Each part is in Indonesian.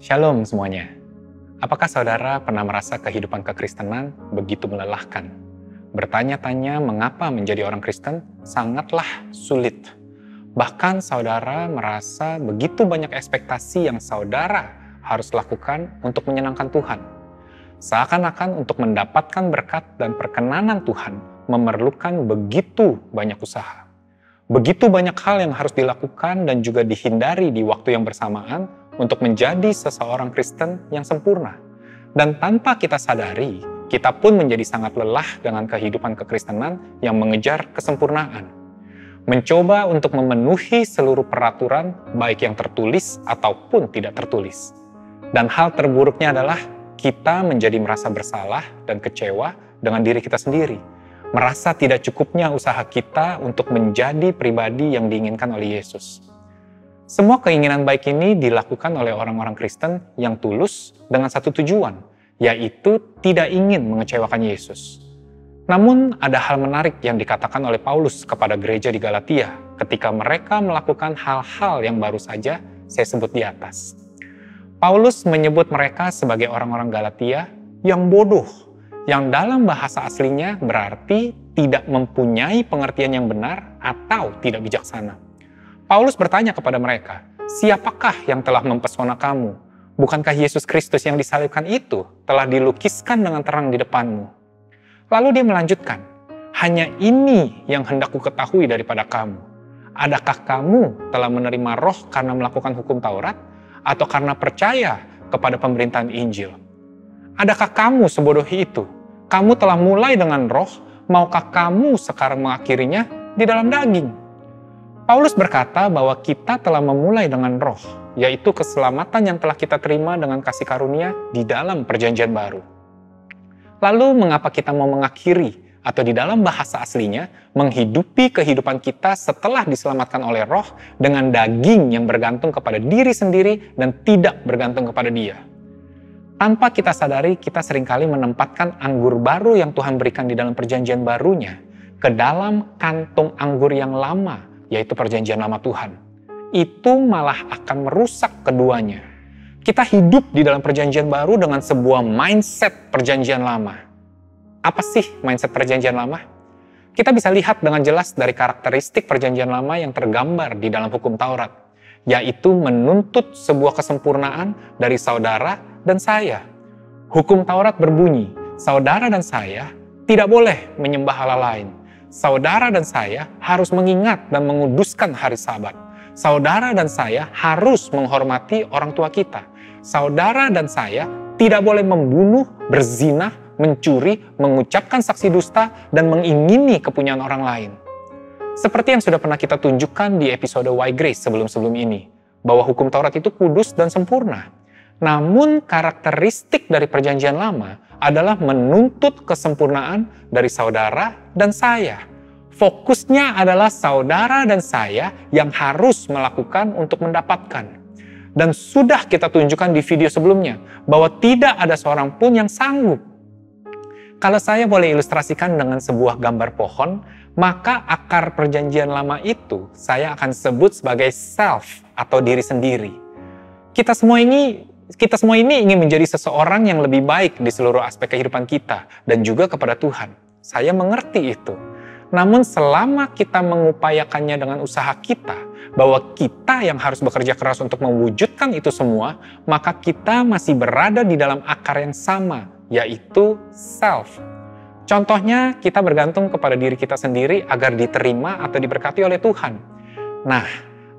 Shalom semuanya. Apakah saudara pernah merasa kehidupan kekristenan begitu melelahkan? Bertanya-tanya mengapa menjadi orang Kristen sangatlah sulit. Bahkan saudara merasa begitu banyak ekspektasi yang saudara harus lakukan untuk menyenangkan Tuhan. Seakan-akan untuk mendapatkan berkat dan perkenanan Tuhan memerlukan begitu banyak usaha. Begitu banyak hal yang harus dilakukan dan juga dihindari di waktu yang bersamaan untuk menjadi seseorang Kristen yang sempurna. Dan tanpa kita sadari, kita pun menjadi sangat lelah dengan kehidupan kekristenan yang mengejar kesempurnaan. Mencoba untuk memenuhi seluruh peraturan, baik yang tertulis ataupun tidak tertulis. Dan hal terburuknya adalah kita menjadi merasa bersalah dan kecewa dengan diri kita sendiri. Merasa tidak cukupnya usaha kita untuk menjadi pribadi yang diinginkan oleh Yesus. Semua keinginan baik ini dilakukan oleh orang-orang Kristen yang tulus dengan satu tujuan, yaitu tidak ingin mengecewakan Yesus. Namun ada hal menarik yang dikatakan oleh Paulus kepada gereja di Galatia ketika mereka melakukan hal-hal yang baru saja saya sebut di atas. Paulus menyebut mereka sebagai orang-orang Galatia yang bodoh, yang dalam bahasa aslinya berarti tidak mempunyai pengertian yang benar atau tidak bijaksana. Paulus bertanya kepada mereka, siapakah yang telah mempesona kamu? Bukankah Yesus Kristus yang disalibkan itu telah dilukiskan dengan terang di depanmu? Lalu dia melanjutkan, hanya ini yang hendak kuketahui daripada kamu. Adakah kamu telah menerima roh karena melakukan hukum Taurat? Atau karena percaya kepada pemerintahan Injil? Adakah kamu sebodoh itu? Kamu telah mulai dengan roh, maukah kamu sekarang mengakhirinya di dalam daging? Paulus berkata bahwa kita telah memulai dengan roh, yaitu keselamatan yang telah kita terima dengan kasih karunia di dalam perjanjian baru. Lalu mengapa kita mau mengakhiri, atau di dalam bahasa aslinya, menghidupi kehidupan kita setelah diselamatkan oleh roh dengan daging yang bergantung kepada diri sendiri dan tidak bergantung kepada dia? Tanpa kita sadari, kita seringkali menempatkan anggur baru yang Tuhan berikan di dalam perjanjian barunya ke dalam kantung anggur yang lama, yaitu perjanjian lama Tuhan. Itu malah akan merusak keduanya. Kita hidup di dalam perjanjian baru dengan sebuah mindset perjanjian lama. Apa sih mindset perjanjian lama? Kita bisa lihat dengan jelas dari karakteristik perjanjian lama yang tergambar di dalam hukum Taurat, yaitu menuntut sebuah kesempurnaan dari saudara dan saya. Hukum Taurat berbunyi, saudara dan saya tidak boleh menyembah Allah lain. Saudara dan saya harus mengingat dan menguduskan hari Sabat. Saudara dan saya harus menghormati orang tua kita. Saudara dan saya tidak boleh membunuh, berzina, mencuri, mengucapkan saksi dusta, dan mengingini kepunyaan orang lain. Seperti yang sudah pernah kita tunjukkan di episode Why Grace sebelum-sebelum ini, bahwa hukum Taurat itu kudus dan sempurna. Namun karakteristik dari perjanjian lama adalah menuntut kesempurnaan dari saudara dan saya. Fokusnya adalah saudara dan saya yang harus melakukan untuk mendapatkan. Dan sudah kita tunjukkan di video sebelumnya bahwa tidak ada seorang pun yang sanggup. Kalau saya boleh ilustrasikan dengan sebuah gambar pohon, maka akar perjanjian lama itu saya akan sebut sebagai self atau diri sendiri. Kita semua ini ingin menjadi seseorang yang lebih baik di seluruh aspek kehidupan kita dan juga kepada Tuhan. Saya mengerti itu. Namun selama kita mengupayakannya dengan usaha kita, bahwa kita yang harus bekerja keras untuk mewujudkan itu semua, maka kita masih berada di dalam akar yang sama, yaitu self. Contohnya, kita bergantung kepada diri kita sendiri agar diterima atau diberkati oleh Tuhan. Nah,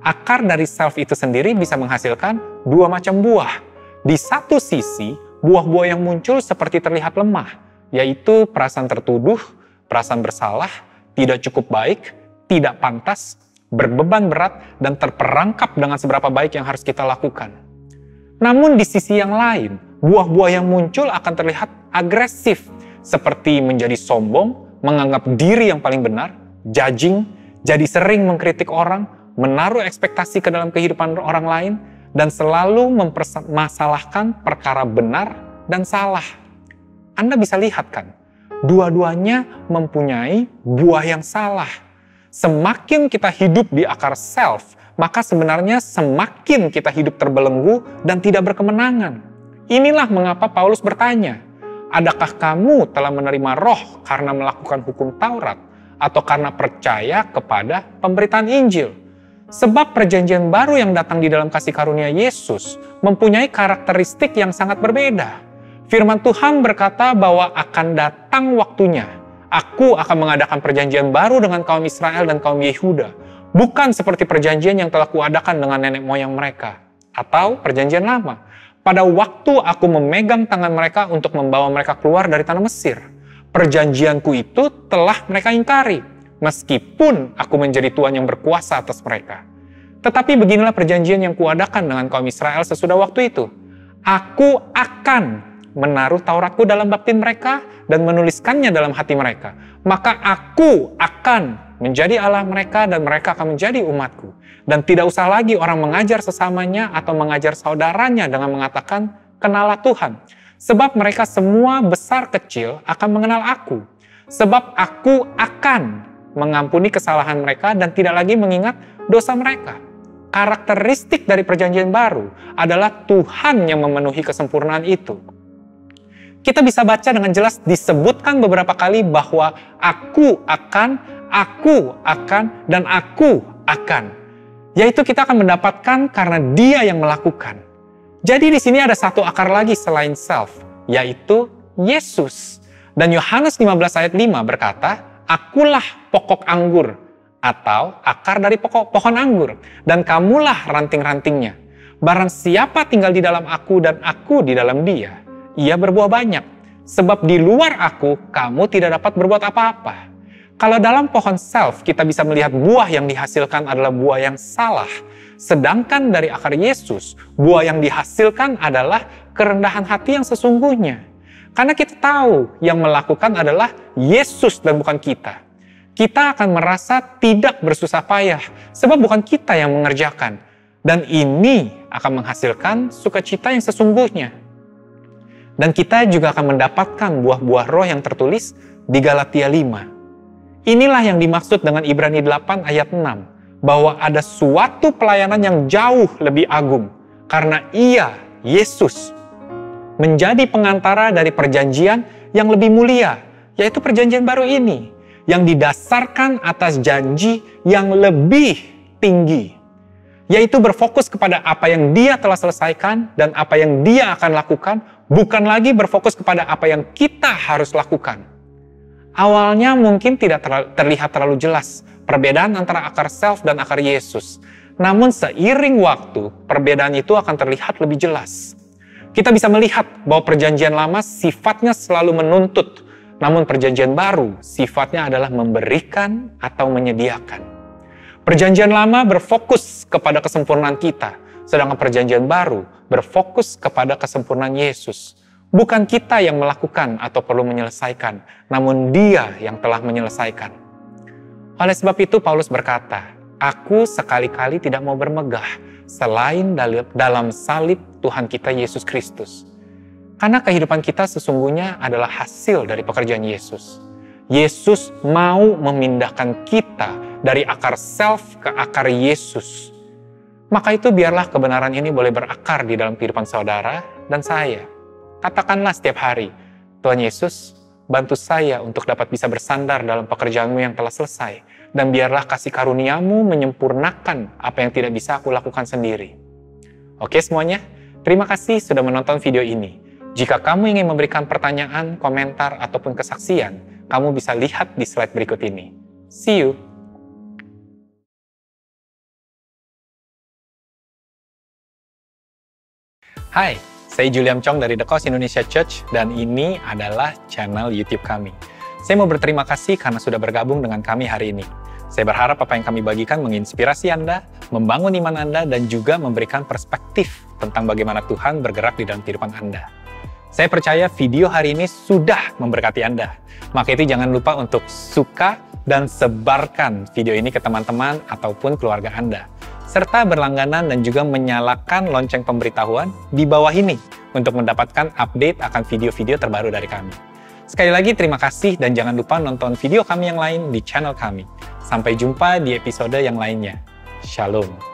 akar dari self itu sendiri bisa menghasilkan dua macam buah. Di satu sisi, buah-buah yang muncul seperti terlihat lemah, yaitu perasaan tertuduh, perasaan bersalah, tidak cukup baik, tidak pantas, berbeban berat, dan terperangkap dengan seberapa baik yang harus kita lakukan. Namun di sisi yang lain, buah-buah yang muncul akan terlihat agresif, seperti menjadi sombong, menganggap diri yang paling benar, judging, jadi sering mengkritik orang, menaruh ekspektasi ke dalam kehidupan orang lain, dan selalu mempermasalahkan perkara benar dan salah. Anda bisa lihat kan, dua-duanya mempunyai buah yang salah. Semakin kita hidup di akar self, maka sebenarnya semakin kita hidup terbelenggu dan tidak berkemenangan. Inilah mengapa Paulus bertanya, adakah kamu telah menerima roh karena melakukan hukum Taurat atau karena percaya kepada pemberitaan Injil? Sebab perjanjian baru yang datang di dalam kasih karunia Yesus mempunyai karakteristik yang sangat berbeda. Firman Tuhan berkata bahwa akan datang waktunya, aku akan mengadakan perjanjian baru dengan kaum Israel dan kaum Yehuda. Bukan seperti perjanjian yang telah kuadakan dengan nenek moyang mereka. Atau perjanjian lama. Pada waktu aku memegang tangan mereka untuk membawa mereka keluar dari tanah Mesir. Perjanjianku itu telah mereka ingkari. Meskipun aku menjadi Tuhan yang berkuasa atas mereka. Tetapi beginilah perjanjian yang kuadakan dengan kaum Israel sesudah waktu itu. Aku akan menaruh Tauratku dalam batin mereka dan menuliskannya dalam hati mereka. Maka aku akan menjadi Allah mereka dan mereka akan menjadi umatku. Dan tidak usah lagi orang mengajar sesamanya atau mengajar saudaranya dengan mengatakan, kenalah Tuhan. Sebab mereka semua besar kecil akan mengenal aku. Sebab aku akan mengampuni kesalahan mereka dan tidak lagi mengingat dosa mereka. Karakteristik dari perjanjian baru adalah Tuhan yang memenuhi kesempurnaan itu. Kita bisa baca dengan jelas disebutkan beberapa kali bahwa aku akan, dan aku akan. Yaitu kita akan mendapatkan karena Dia yang melakukan. Jadi di sini ada satu akar lagi selain self, yaitu Yesus. Dan Yohanes 15 ayat 5 berkata, akulah pokok anggur atau akar dari pohon anggur, dan kamulah ranting-rantingnya. Barang siapa tinggal di dalam aku dan aku di dalam dia, ia berbuah banyak. Sebab di luar aku, kamu tidak dapat berbuat apa-apa. Kalau dalam pohon self, kita bisa melihat buah yang dihasilkan adalah buah yang salah. Sedangkan dari akar Yesus, buah yang dihasilkan adalah kerendahan hati yang sesungguhnya. Karena kita tahu yang melakukan adalah Yesus dan bukan kita. Kita akan merasa tidak bersusah payah, sebab bukan kita yang mengerjakan. Dan ini akan menghasilkan sukacita yang sesungguhnya. Dan kita juga akan mendapatkan buah-buah roh yang tertulis di Galatia 5. Inilah yang dimaksud dengan Ibrani 8 ayat 6. Bahwa ada suatu pelayanan yang jauh lebih agung. Karena Ia, Yesus, menjadi pengantara dari perjanjian yang lebih mulia. Yaitu perjanjian baru ini. Yang didasarkan atas janji yang lebih tinggi. Yaitu berfokus kepada apa yang Dia telah selesaikan dan apa yang Dia akan lakukan. Bukan lagi berfokus kepada apa yang kita harus lakukan. Awalnya mungkin tidak terlihat terlalu jelas perbedaan antara akar self dan akar Yesus. Namun seiring waktu, perbedaan itu akan terlihat lebih jelas. Kita bisa melihat bahwa perjanjian lama sifatnya selalu menuntut, namun perjanjian baru sifatnya adalah memberikan atau menyediakan. Perjanjian lama berfokus kepada kesempurnaan kita, sedangkan perjanjian baru berfokus kepada kesempurnaan Yesus. Bukan kita yang melakukan atau perlu menyelesaikan, namun Dia yang telah menyelesaikan. Oleh sebab itu Paulus berkata, aku sekali-kali tidak mau bermegah selain dalam salib Tuhan kita Yesus Kristus. Karena kehidupan kita sesungguhnya adalah hasil dari pekerjaan Yesus. Yesus mau memindahkan kita dari akar self ke akar Yesus. Maka itu biarlah kebenaran ini boleh berakar di dalam kehidupan saudara dan saya. Katakanlah setiap hari, Tuhan Yesus, bantu saya untuk dapat bisa bersandar dalam pekerjaanmu yang telah selesai. Dan biarlah kasih karuniamu menyempurnakan apa yang tidak bisa aku lakukan sendiri. Oke semuanya, terima kasih sudah menonton video ini. Jika kamu ingin memberikan pertanyaan, komentar, ataupun kesaksian, kamu bisa lihat di slide berikut ini. See you! Hai, saya Julian Chong dari The Cause Indonesia Church dan ini adalah channel YouTube kami. Saya mau berterima kasih karena sudah bergabung dengan kami hari ini. Saya berharap apa yang kami bagikan menginspirasi Anda, membangun iman Anda, dan juga memberikan perspektif tentang bagaimana Tuhan bergerak di dalam kehidupan Anda. Saya percaya video hari ini sudah memberkati Anda. Maka itu jangan lupa untuk suka dan sebarkan video ini ke teman-teman ataupun keluarga Anda. Serta berlangganan dan juga menyalakan lonceng pemberitahuan di bawah ini untuk mendapatkan update akan video-video terbaru dari kami. Sekali lagi terima kasih dan jangan lupa nonton video kami yang lain di channel kami. Sampai jumpa di episode yang lainnya. Shalom.